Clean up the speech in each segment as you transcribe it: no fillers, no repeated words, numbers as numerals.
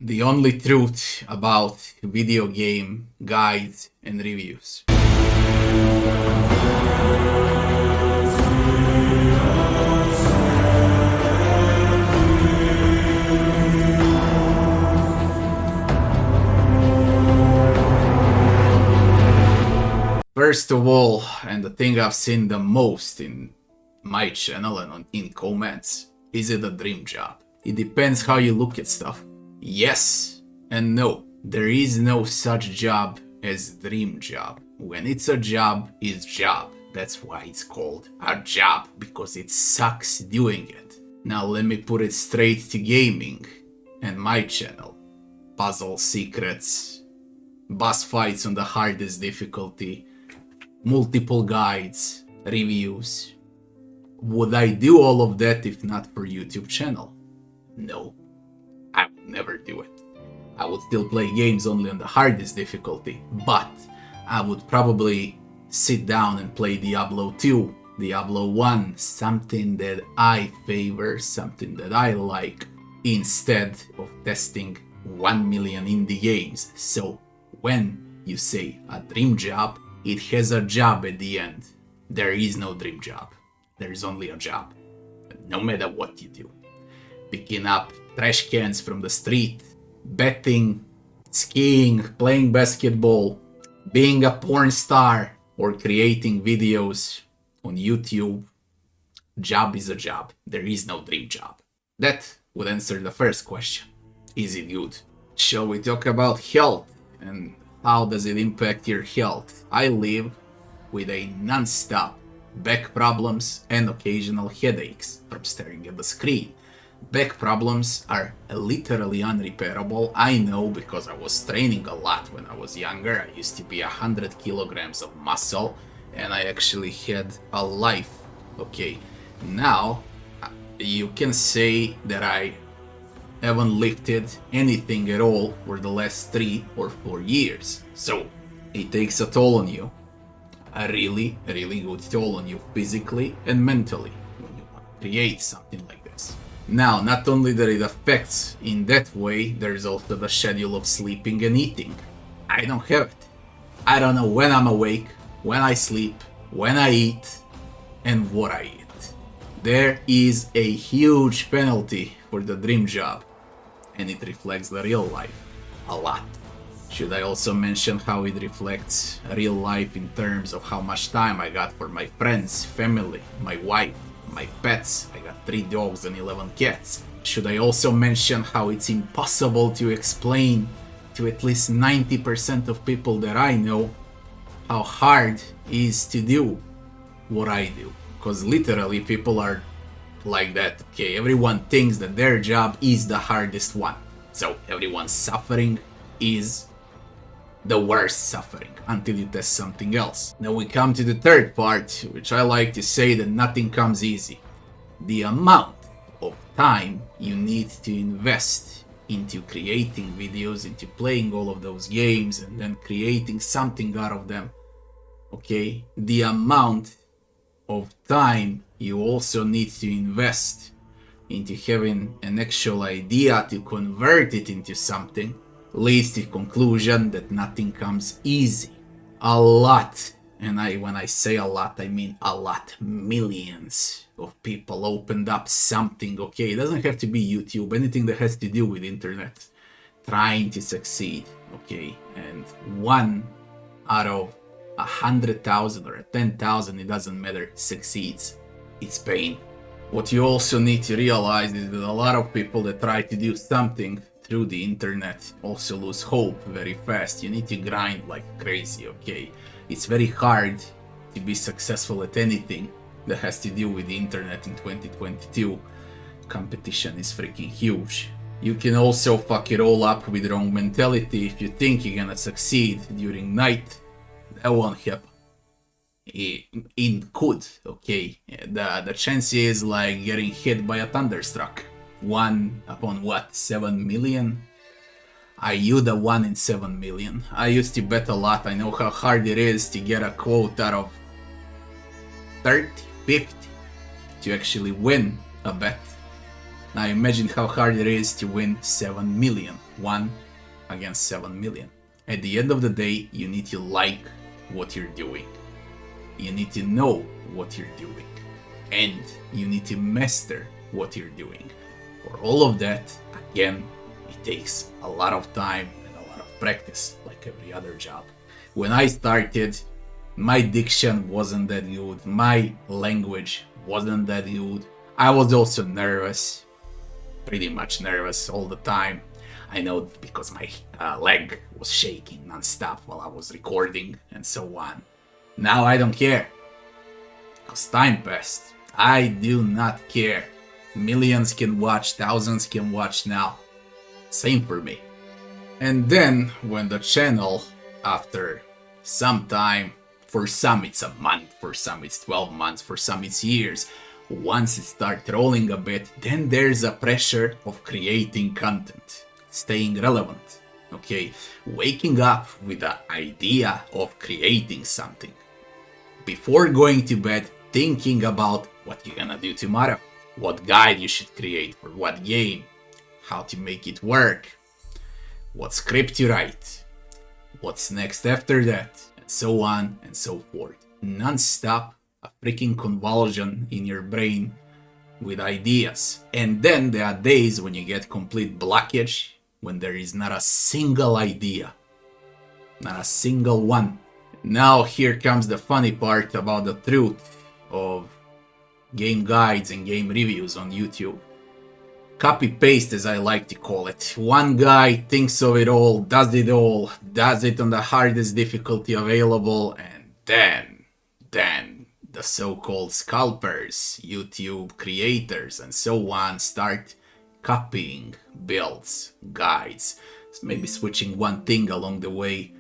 The only truth about video game guides and reviews. First of all, and the thing I've seen the most in my channel and in comments, is it a dream job? It depends how you look at stuff. Yes and no. There is no such job as dream job. When it's a job, it's job. That's why it's called a job, because it sucks doing it. Now let me put it straight to gaming and my channel. Puzzle secrets, boss fights on the hardest difficulty, multiple guides, reviews. Would I do all of that if not for YouTube channel? No, I would never do it. I would still play games only on the hardest difficulty, but I would probably sit down and play Diablo 2, Diablo 1, something that I favor, something that I like, instead of testing 1 million indie games. So when you say a dream job, it has a job at the end. There is no dream job. There is only a job. No matter what you do. Picking up trash cans from the street, betting, skiing, playing basketball, being a porn star, or creating videos on YouTube. Job is a job. There is no dream job. That would answer the first question. Is it good? Shall we talk about health and how does it impact your health? I live with a non-stop back problems and occasional headaches from staring at the screen. Back problems are literally unrepairable. I know because I was training a lot when I was younger. I used to be 100 kilograms of muscle and I actually had a life. Okay, now you can say that I haven't lifted anything at all for the last 3 or 4 years. So it takes a toll on you. A really good toll on you physically and mentally when you want to create something like this. Now, not only that it affects in that way, there's also the schedule of sleeping and eating. I don't have it. I don't know when I'm awake, when I sleep, when I eat, and what I eat. There is a huge penalty for the dream job, and it reflects the real life a lot. Should I also mention how it reflects real life in terms of how much time I got for my friends, family, my wife, my pets? I got 3 dogs and 11 cats. Should I also mention how it's impossible to explain to at least 90% of people that I know how hard it is to do what I do? Because literally people are like that. Okay, everyone thinks that their job is the hardest one. So everyone's suffering is the worst suffering until you test something else. Now we come to the third part, which I like to say that nothing comes easy. The amount of time you need to invest into creating videos, into playing all of those games and then creating something out of them. Okay, the amount of time you also need to invest into having an actual idea to convert it into something leads to the conclusion that nothing comes easy. A lot, and when I say a lot, I mean a lot, millions of people opened up something. Okay, it doesn't have to be YouTube, anything that has to do with internet, trying to succeed. Okay, and 1 out of 100,000 or 10,000, it doesn't matter, succeeds. It's pain. What you also need to realize is that a lot of people that try to do something through the internet also lose hope very fast. You need to grind like crazy, okay? It's very hard to be successful at anything that has to do with the internet in 2022. Competition is freaking huge. You can also fuck it all up with wrong mentality. If you think you're gonna succeed during night, that won't happen. It could, okay? The chance is like getting hit by a thunderstruck. 1 upon what, 7 million? Are you the 1 in 7 million? I used to bet a lot. I know how hard it is to get a quote out of 30, 50 to actually win a bet. Now imagine how hard it is to win 7 million. 1 against 7 million. At the end of the day, you need to like what you're doing. You need to know what you're doing. And you need to master what you're doing. For all of that, again, it takes a lot of time and a lot of practice, like every other job. When I started, my diction wasn't that good, my language wasn't that good. I was also nervous, pretty much nervous all the time. I know because my leg was shaking non-stop while I was recording and so on. Now I don't care, because time passed. I do not care. Millions can watch, thousands can watch now. Same for me. And then when the channel, after some time, for some it's a month, for some it's 12 months, for some it's years, once it starts rolling a bit, then there's a pressure of creating content, staying relevant, okay? Waking up with the idea of creating something. Before going to bed, thinking about what you're gonna do tomorrow, what guide you should create for what game, how to make it work, what script you write, what's next after that, and so on and so forth. Non-stop, a freaking convulsion in your brain with ideas. And then there are days when you get complete blockage, when there is not a single idea, not a single one. Now here comes the funny part about the truth of game guides and game reviews on YouTube. Copy paste, as I like to call it. One guy thinks of it all, does it on the hardest difficulty available, and then the so-called scalpers, YouTube creators and so on start copying builds, guides, maybe switching one thing along the way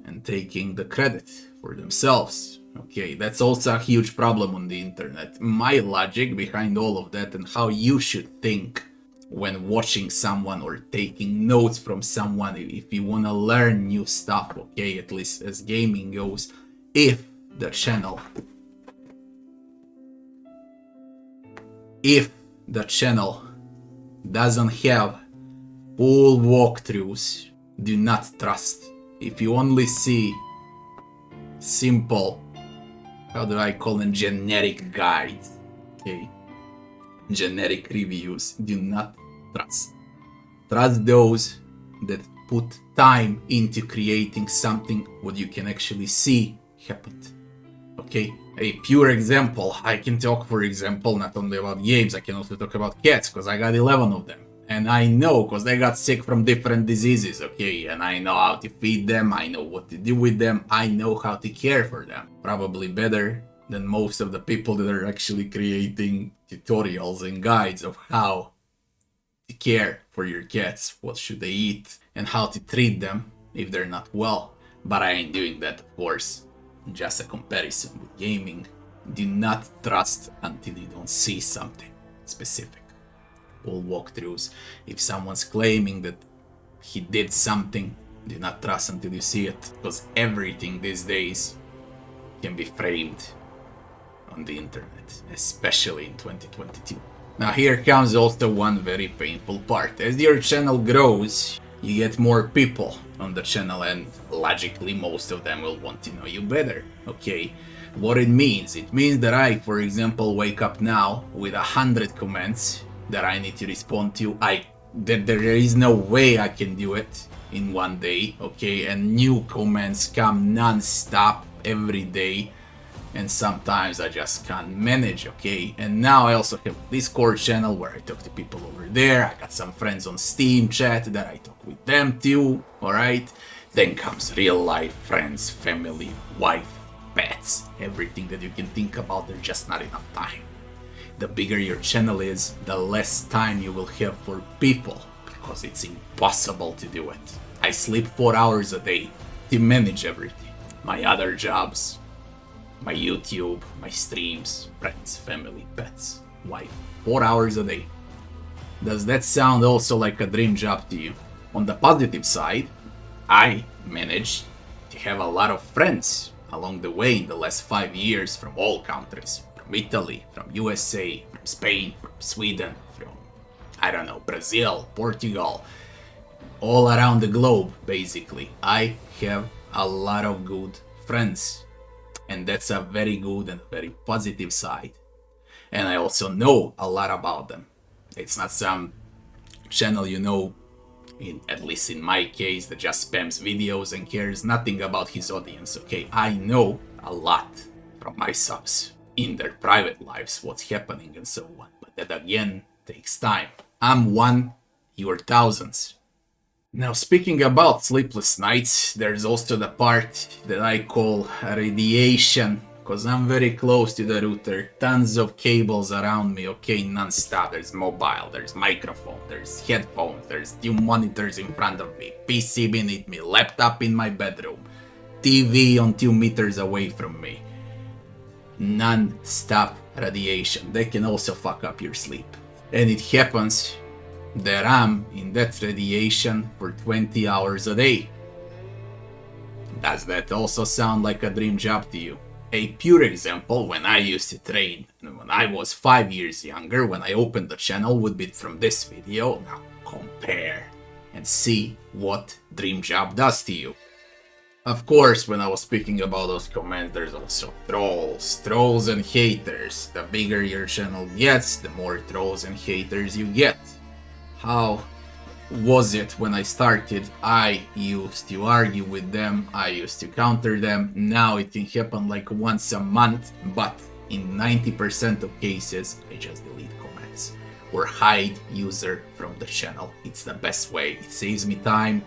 and taking the credit for themselves. Okay, that's also a huge problem on the internet. My logic behind all of that and how you should think when watching someone or taking notes from someone, if you want to learn new stuff, okay, at least as gaming goes, if the channel doesn't have full walkthroughs, do not trust. If you only see simple, how do I call them, generic guides, okay, generic reviews, do not trust. Trust those that put time into creating something what you can actually see happened. Okay, a pure example, I can talk, for example, not only about games, I can also talk about cats, because I got 11 of them. And I know, because they got sick from different diseases, okay? And I know how to feed them, I know what to do with them, I know how to care for them. Probably better than most of the people that are actually creating tutorials and guides of how to care for your cats, what should they eat, and how to treat them if they're not well. But I ain't doing that, of course. Just a comparison with gaming. Do not trust until you don't see something specific. Full walkthroughs. If someone's claiming that he did something, do not trust until you see it, because everything these days can be framed on the internet, especially in 2022. Now here comes also one very painful part. As your channel grows, you get more people on the channel, and logically most of them will want to know you better, okay? What it means that I, for example, wake up now with 100 comments that I need to respond to. That there is no way I can do it in one day, okay? And new comments come non-stop every day, and sometimes I just can't manage, okay? And now I also have a Discord channel where I talk to people over there. I got some friends on Steam chat that I talk with them too, alright? Then comes real life friends, family, wife, pets, everything that you can think about. There's just not enough time. The bigger your channel is, the less time you will have for people, because it's impossible to do it. I sleep 4 hours a day to manage everything. My other jobs, my YouTube, my streams, friends, family, pets, wife. 4 hours a day. Does that sound also like a dream job to you? On the positive side, I managed to have a lot of friends along the way in the last 5 years from all countries. From Italy, from USA, from Spain, from Sweden, from, I don't know, Brazil, Portugal, all around the globe, basically. I have a lot of good friends, and that's a very good and very positive side. And I also know a lot about them. It's not some channel, at least in my case, that just spams videos and cares nothing about his audience, okay? I know a lot from my subs in their private lives, what's happening and so on. But that again takes time. I'm one, you're thousands. Now, speaking about sleepless nights, there's also the part that I call radiation, because I'm very close to the router, tons of cables around me, okay, non-stop. There's mobile, there's microphone, there's headphones, there's 2 monitors in front of me, PC beneath me, laptop in my bedroom, TV on 2 meters away from me. Non-stop radiation. That can also fuck up your sleep. And it happens that I'm in that radiation for 20 hours a day. Does that also sound like a dream job to you? A pure example, when I used to train, and when I was 5 years younger, when I opened the channel, would be from this video. Now compare and see what dream job does to you. Of course, when I was speaking about those comments, there's also trolls and haters. The bigger your channel gets, the more trolls and haters you get. How was it when I started? I used to argue with them, I used to counter them. Now it can happen like once a month, but in 90% of cases, I just delete comments or hide user from the channel. It's the best way, it saves me time.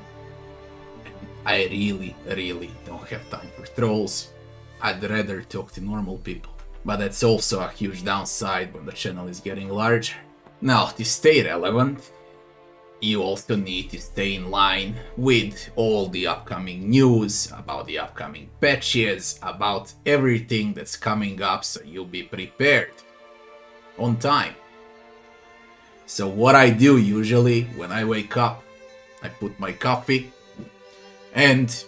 I really don't have time for trolls. I'd rather talk to normal people. But that's also a huge downside when the channel is getting larger. Now, to stay relevant, you also need to stay in line with all the upcoming news, about the upcoming patches, about everything that's coming up, so you'll be prepared on time. So what I do usually when I wake up, I put my coffee and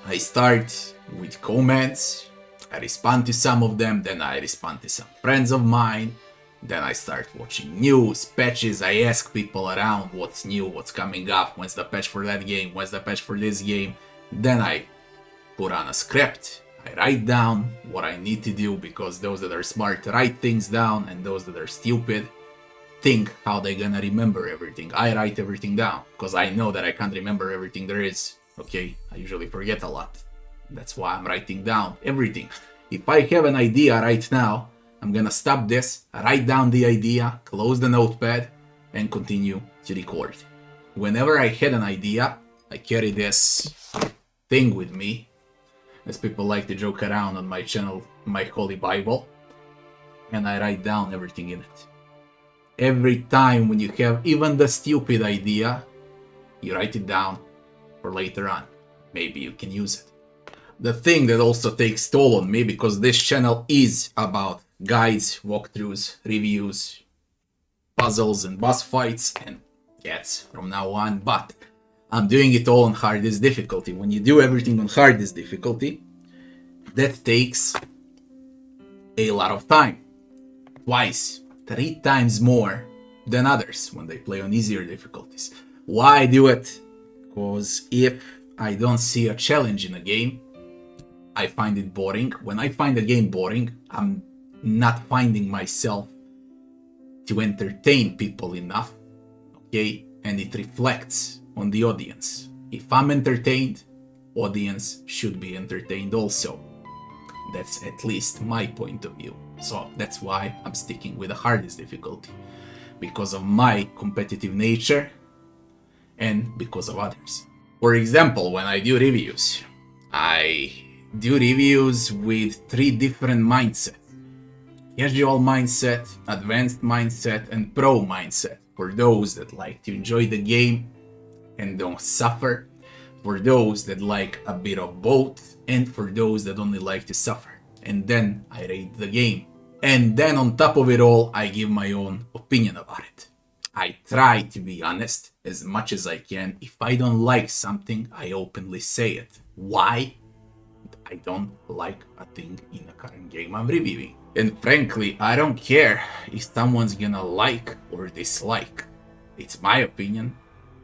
I start with comments. I respond to some of them, then I respond to some friends of mine. Then I start watching news, patches, I ask people around what's new, what's coming up, when's the patch for that game, when's the patch for this game. Then I put on a script, I write down what I need to do, because those that are smart write things down, and those that are stupid think how they're gonna remember everything. I write everything down, because I know that I can't remember everything there is, okay? I usually forget a lot. That's why I'm writing down everything. If I have an idea right now, I'm gonna stop this, write down the idea, close the notepad, and continue to record. Whenever I had an idea, I carry this thing with me, as people like to joke around on my channel, my Holy Bible, and I write down everything in it. Every time when you have even the stupid idea, you write it down for later on. Maybe you can use it. The thing that also takes toll on me, because this channel is about guides, walkthroughs, reviews, puzzles and boss fights, and yes, from now on, but I'm doing it all on hardest difficulty. When you do everything on hardest difficulty, that takes a lot of time. Twice, 3 times more than others when they play on easier difficulties. Why I do it? Because if I don't see a challenge in a game, I find it boring. When I find a game boring, I'm not finding myself to entertain people enough, okay? And it reflects on the audience. If I'm entertained, audience should be entertained also. That's at least my point of view. So that's why I'm sticking with the hardest difficulty, because of my competitive nature and because of others. For example, when I do reviews, I do reviews with 3 different mindsets. Casual mindset, advanced mindset, and pro mindset. For those that like to enjoy the game and don't suffer. For those that like a bit of both. And for those that only like to suffer. And then I rate the game. And then on top of it all, I give my own opinion about it. I try to be honest as much as I can. If I don't like something, I openly say it. Why? I don't like a thing in the current game I'm reviewing. And frankly, I don't care if someone's gonna like or dislike. It's my opinion,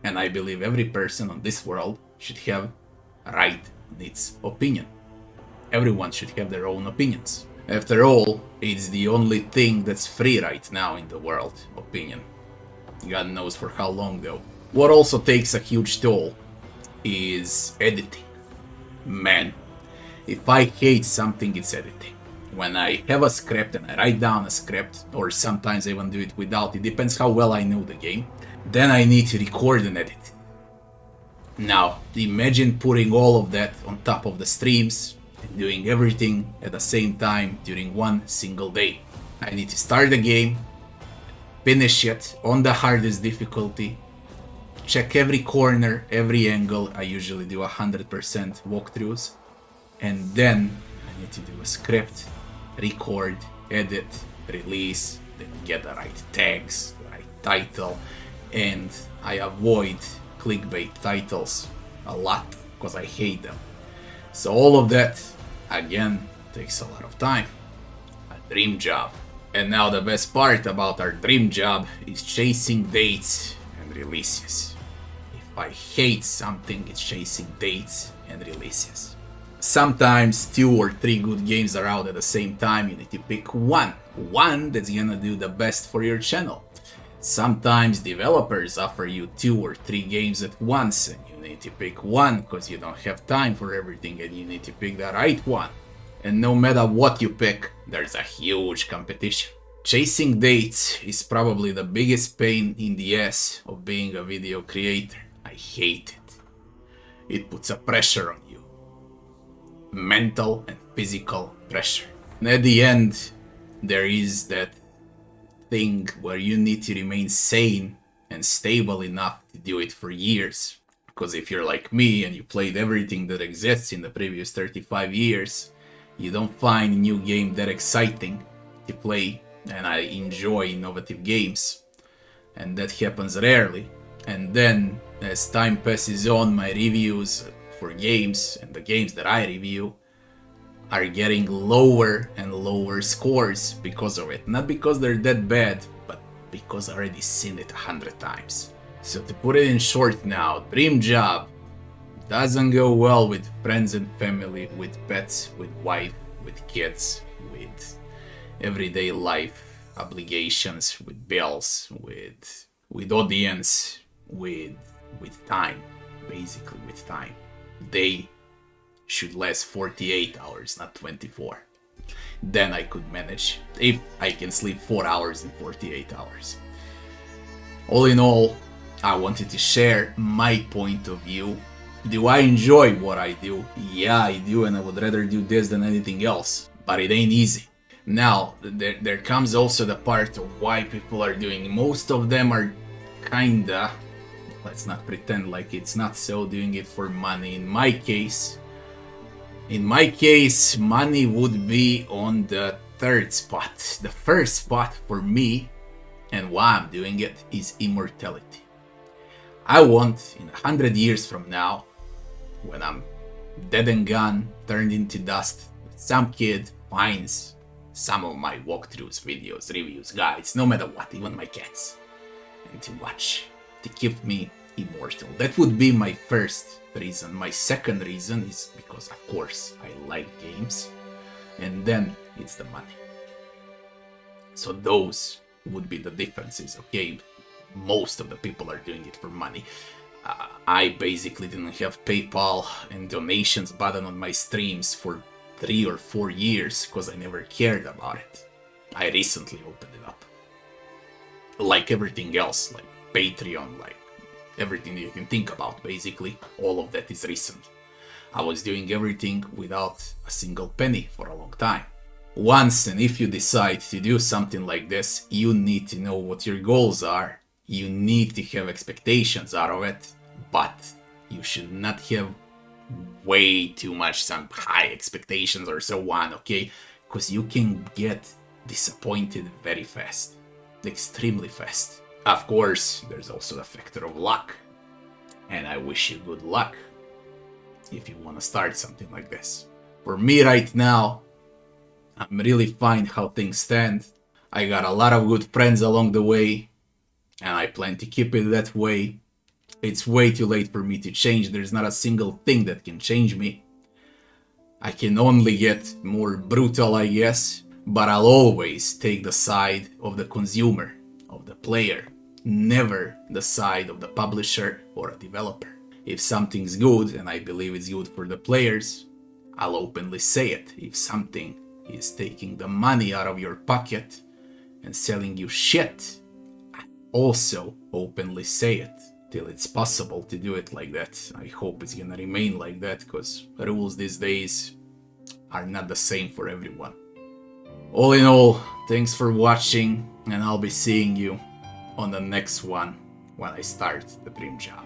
And I believe every person on this world should have a right in its opinion. Everyone should have their own opinions. After all, it's the only thing that's free right now in the world, opinion. God knows for how long though. What also takes a huge toll is editing. Man, if I hate something, it's editing. When I have a script and I write down a script, or sometimes I even do it without, it depends how well I know the game, then I need to record and edit. Now, imagine putting all of that on top of the streams and doing everything at the same time during one single day. I need to start the game, finish it on the hardest difficulty, check every corner, every angle. I usually do 100% walkthroughs, and then I need to do a script, record, edit, release, then get the right tags, the right title, and I avoid clickbait titles a lot because I hate them. So all of that, again, takes a lot of time. A dream job. And now the best part about our dream job is chasing dates and releases. If I hate something, it's chasing dates and releases. Sometimes 2 or 3 good games are out at the same time. You need to pick one that's gonna do the best for your channel. Sometimes developers offer you 2 or 3 games at once and you need to pick one because you don't have time for everything and you need to pick the right one. And no matter what you pick, there's a huge competition. Chasing dates is probably the biggest pain in the ass of being a video creator. I hate it. It puts a pressure on you. Mental and physical pressure. And at the end, there is that thing where you need to remain sane and stable enough to do it for years. Because if you're like me and you played everything that exists in the previous 35 years, you don't find a new game that exciting to play, and I enjoy innovative games, and that happens rarely. And then as time passes on, my reviews for games and the games that I review are getting lower and lower scores because of it. Not because they're that bad, but because I already seen it 100 times. So to put it in short now, dream job doesn't go well with friends and family, with pets, with wife, with kids, with everyday life obligations, with bills, with audience, with time, basically with time. They should last 48 hours, not 24. Then I could manage if I can sleep 4 hours in 48 hours. All in all, I wanted to share my point of view. Do I enjoy what I do? Yeah, I do, and I would rather do this than anything else, but it ain't easy. Now, there comes also the part of why people are doing. Most of them are kinda, let's not pretend like it's not so, doing it for money. In my case, money would be on the third spot. The first spot for me, and why I'm doing it, is immortality. I want, in 100 years from now, when I'm dead and gone, turned into dust, some kid finds some of my walkthroughs, videos, reviews, guides, no matter what, even my cats, and to watch, to keep me immortal. That would be my first reason. My second reason is because, of course, I like games, and then it's the money. So those would be the differences, okay? Most of the people are doing it for money. I basically didn't have PayPal and donations button on my streams for 3 or 4 years because I never cared about it. I recently opened it up. Like everything else, like Patreon, like everything that you can think about, basically, all of that is recent. I was doing everything without a single penny for a long time. Once and if you decide to do something like this, you need to know what your goals are. You need to have expectations out of it, but you should not have way too much, some high expectations or so on, okay? Because you can get disappointed very fast, extremely fast. Of course, there's also the factor of luck, and I wish you good luck if you want to start something like this. For me right now, I'm really fine how things stand. I got a lot of good friends along the way, and I plan to keep it that way. It's way too late for me to change. There's not a single thing that can change me. I can only get more brutal, I guess, but I'll always take the side of the consumer, of the player, never the side of the publisher or a developer. If something's good and I believe it's good for the players, I'll openly say it. If something is taking the money out of your pocket and selling you shit, I also openly say it. Till it's possible to do it like that. I hope it's gonna remain like that, because rules these days are not the same for everyone. All in all, thanks for watching, and I'll be seeing you on the next one when I start the dream job.